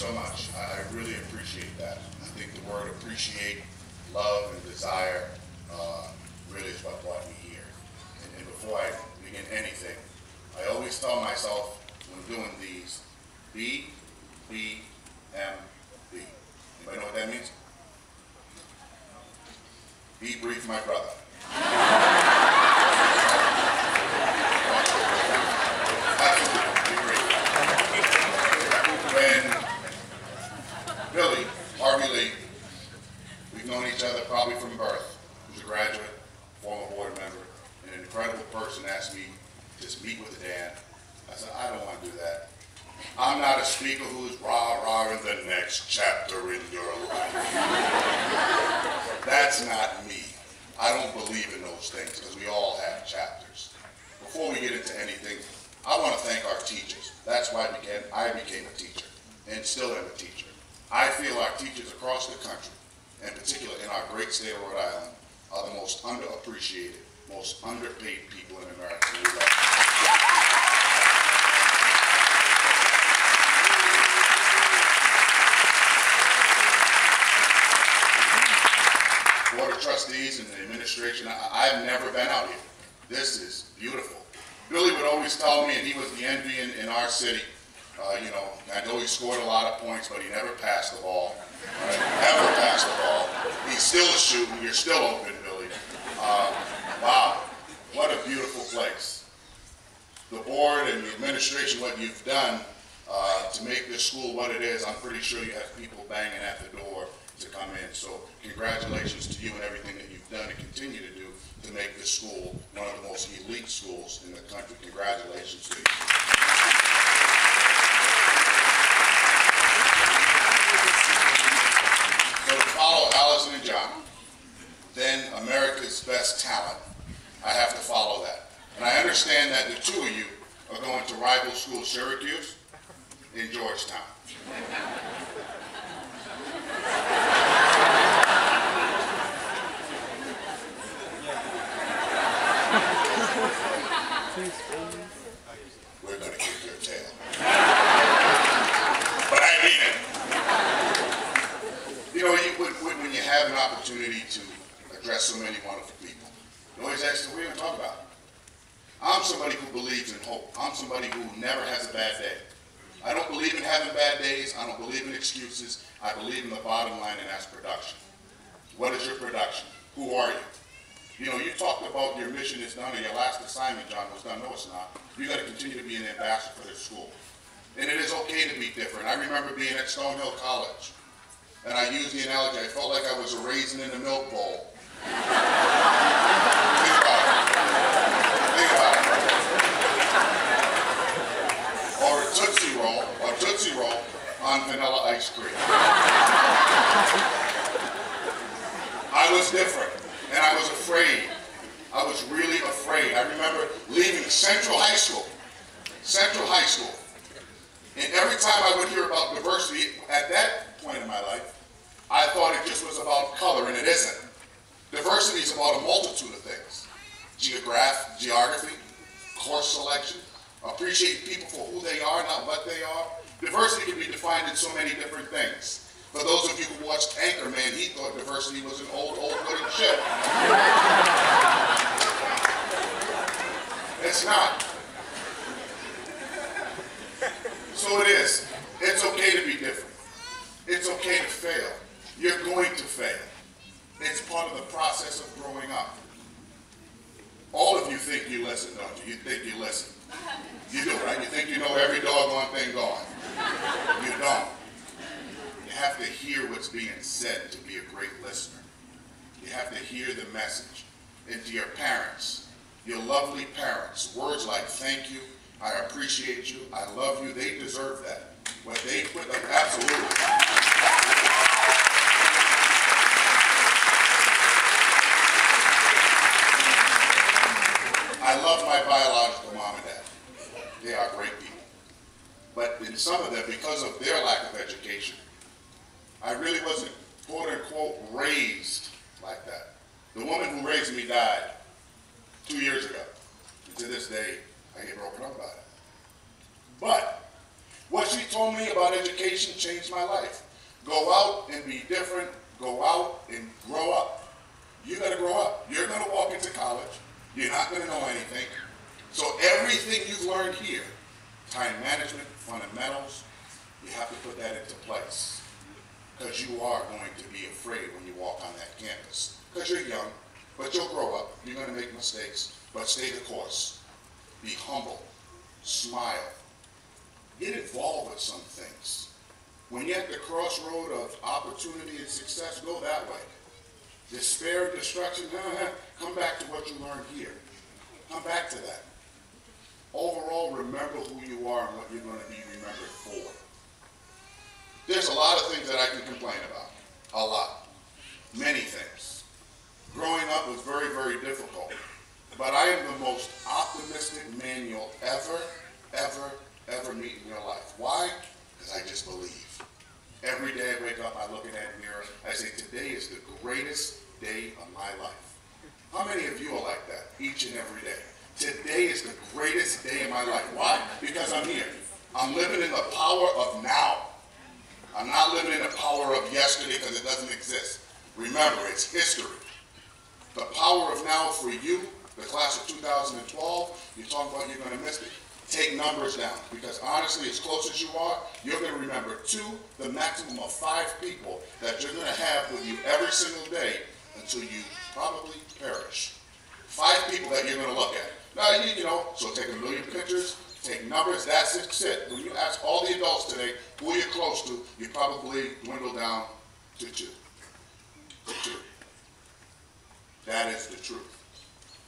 so much. I really appreciate that. I think the word appreciate, love, and desire really is what brought me here. And before I begin anything, I always tell myself when doing these, B, B, M, B. Anybody know what that means? Be brief, my brother. Absolutely, be brief. When Billy, Harvey Lee, we've known each other probably from birth, who's a graduate, former board member, and an incredible person, asked me to just meet with Dan. I said, I don't want to do that. I'm not a speaker who's rah-rah in the next chapter in your life. That's not me. I don't believe in those things because we all have chapters. Before we get into anything, I want to thank our teachers. That's why I became a teacher and still am a teacher. I feel our teachers across the country, in particular in our great state of Rhode Island, are the most underappreciated, most underpaid people in America. We love them. Board of Trustees and the administration, I've never been out here. This is beautiful. Billy would always tell me, and he was the envy in our city, you know, I know he scored a lot of points, but he never passed the ball. Right? Never passed the ball. He's still a shooting. You're still open, Billy. Wow, what a beautiful place. The board and the administration, what you've done to make this school what it is, I'm pretty sure you have people banging at the door to come in. So congratulations to you and everything that you've done and continue to do to make this school one of the most elite schools in the country. Congratulations to you. So to follow Allison and John, then America's Best Talent, I have to follow that. And I understand that the two of you are going to rival school Syracuse in Georgetown. We're going to kick your tail. But I mean it. You know, when you have an opportunity to address so many wonderful people, you always ask them, what are you going to talk about? I'm somebody who believes in hope. I'm somebody who never has a bad day. I don't believe in having bad days. I don't believe in excuses. I believe in the bottom line, and that's production. What is your production? Who are you? You know, you talked about your mission is done, and your last assignment, John, was done. No, it's not. You got to continue to be an ambassador for this school. And it is okay to be different. I remember being at Stonehill College, and I used the analogy, I felt like I was a raisin in a milk bowl. Think about it. Think about it. Or a Tootsie Roll on vanilla ice cream. I was different, and I was afraid. I was really afraid. I remember leaving Central High School, and every time I would hear about diversity, at that point in my life, I thought it just was about color, and it isn't. Diversity is about a multitude of things. Geography, course selection, appreciate people for who they are, not what they are. Diversity can be defined in so many different things. For those of you who watched Anchorman, he thought diversity was an old wooden ship. It's not. So it is. It's okay to be different. It's okay to fail. You're going to fail. It's part of the process of growing up. All of you think you listen, don't you? You think you listen. You do, right? You think you know every doggone thing going. You don't. You have to hear what's being said to be a great listener. You have to hear the message. And to your parents, your lovely parents, words like thank you, I appreciate you, I love you, they deserve that. What they put up, absolutely. I love my biological mom and dad. They are great people. But in some of them, because of their lack of education, I really wasn't, quote unquote, raised like that. The woman who raised me died 2 years ago. And to this day, I get broken up about it. But What she told me about education changed my life. Go out and be different. Go out and grow up. You gotta grow up. You're gonna walk into college. You're not gonna know anything. So everything you've learned here, time management, fundamentals, you have to put that into place. Because you are going to be afraid when you walk on that campus. Because you're young, but you'll grow up. You're gonna make mistakes, but stay the course. Be humble. Smile. Get involved with some things. When you're at the crossroad of opportunity and success, go that way. Despair and destruction, come back to what you learned here. Come back to that. Overall, remember who you are and what you're going to be remembered for. There's a lot of things that I can complain about. A lot. Many things. Growing up was very, very difficult. But I am the most optimistic man you'll ever meet in your life. Why? Because I just believe. Every day I wake up, I look in that mirror, I say, today is the greatest day of my life. How many of you are like that each and every day? Today is the greatest day of my life. Why? Because I'm here. I'm living in the power of now. I'm not living in the power of yesterday because it doesn't exist. Remember, it's history. The power of now for you, the class of 2012, you're talking about you're going to miss it. Take numbers down, because honestly, as close as you are, you're going to remember 2, the maximum of 5 people that you're going to have with you every single day until you probably perish. 5 people that you're going to look at. Now, you know, so take a million pictures, take numbers, that's it. When you ask all the adults today who you're close to, you probably dwindle down to 2. That is the truth.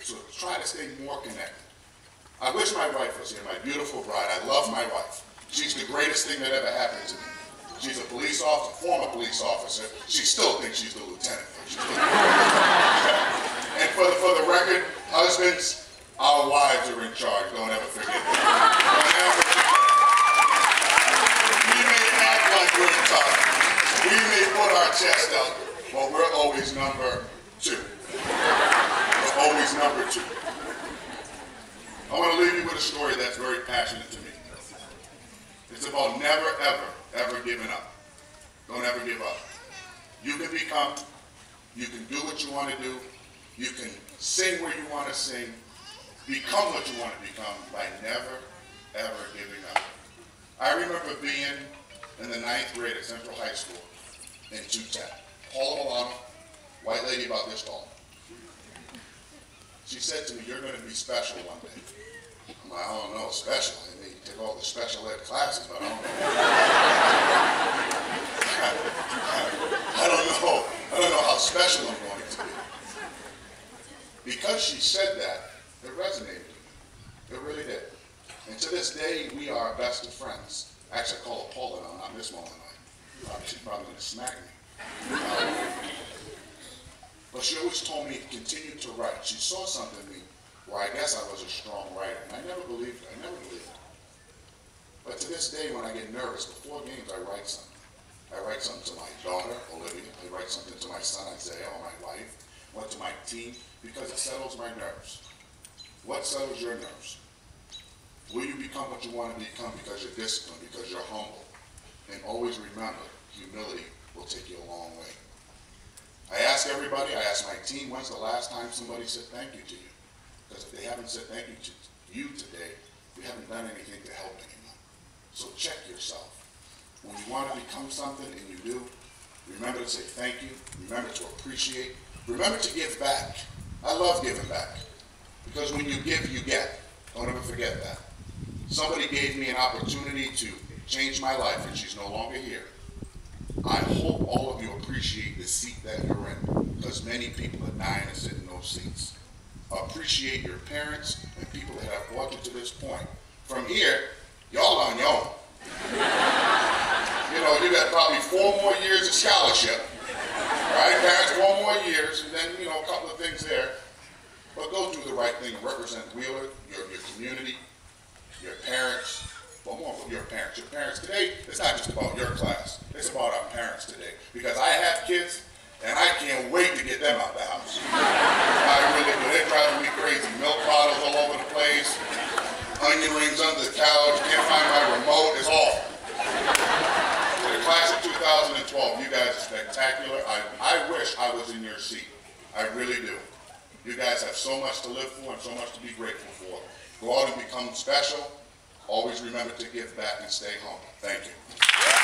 So try to stay more connected. I wish my wife was here, my beautiful bride. I love my wife. She's the greatest thing that ever happened to me. She's a police officer, former police officer. She still thinks she's the lieutenant. And for the record, husbands, our wives are in charge. Don't ever forget that. We may act like we're tough. We may put our chest out, but we're always number 2. We're always number 2. I want to leave you with a story that's very passionate to me. It's about never, ever giving up. Don't ever give up. You can become, you can do what you want to do, you can sing where you want to sing, become what you want to become by never, ever giving up. I remember being in the 9th grade at Central High School in 210. Paula Milano, white lady about this tall. She said to me, you're going to be special one day. I'm like, I don't know, special. I mean, you take all the special ed classes, but I don't know. I don't know how special I'm going to be. Because she said that, it resonated with me. It really did. And to this day, we are best of friends. Actually, I call her Paula now, not Miss Mullen. She's probably going to smack me. But she always told me to continue to write. She saw something in me where I guess I was a strong writer. And I never believed it. But to this day, when I get nervous, before games, I write something. I write something to my daughter, Olivia. I write something to my son, Isaiah, or my wife. What to my team, because it settles my nerves. What settles your nerves? Will you become what you want to become because you're disciplined, because you're humble? And always remember, humility will take you a long way. I ask everybody, I ask my team, when's the last time somebody said thank you to you? Because if they haven't said thank you to you today, you haven't done anything to help anyone. So check yourself. When you want to become something and you do, remember to say thank you, remember to appreciate, remember to give back. I love giving back. Because when you give, you get. Don't ever forget that. Somebody gave me an opportunity to change my life and she's no longer here. I hope all of you appreciate the seat that you're in, because many people are dying to sit in those seats. Appreciate your parents and people that have brought you to this point. From here, y'all on your own. You know, you got probably 4 more years of scholarship, right? Parents, 4 more years, and then, you know, a couple of things there. But go do the right thing and represent Wheeler, your community, your parents, but more of your parents. Your parents today, it's not just about your class. It's about our parents today. Because I have kids, and I can't wait to get them out the house. I really do. They're driving me crazy. Milk bottles all over the place, onion rings under the couch, can't find my remote. It's awful. 2012, you guys are spectacular. I wish I was in your seat. I really do. You guys have so much to live for and so much to be grateful for. Go out and become special. Always remember to give back and stay humble. Thank you.